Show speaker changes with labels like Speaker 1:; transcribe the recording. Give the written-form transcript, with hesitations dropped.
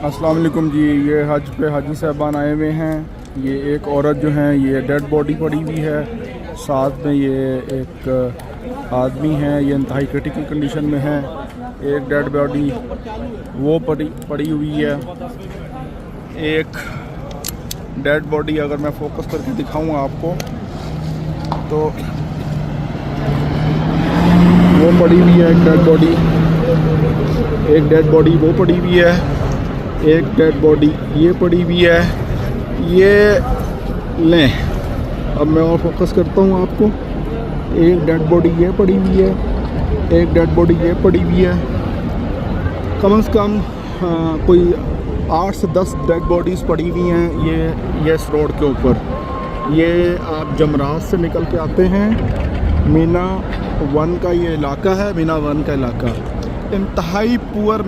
Speaker 1: अस्सलाम वालेकुम जी। ये हज पे हाजी साहबान आए हुए हैं। ये एक औरत जो है ये डेड बॉडी पड़ी हुई है, साथ में ये एक आदमी है, ये इंतहाई क्रिटिकल कंडीशन में है। एक डेड बॉडी वो पड़ी हुई है। एक डेड बॉडी अगर मैं फोकस करके दिखाऊं आपको तो वो पड़ी हुई है, एक डेड बॉडी। एक डेड बॉडी वो पड़ी हुई है, एक डेड बॉडी ये पड़ी हुई है। ये लें, अब मैं और फोकस करता हूँ आपको। एक डेड बॉडी ये पड़ी हुई है, एक डेड बॉडी ये पड़ी हुई है। कम से कम कोई 8 से 10 डेड बॉडीज़ पड़ी हुई हैं ये इस रोड के ऊपर। ये आप जमरात से निकल के आते हैं, मीना 1 का ये इलाका है, मीना 1 का इलाका इंतहाई पुअर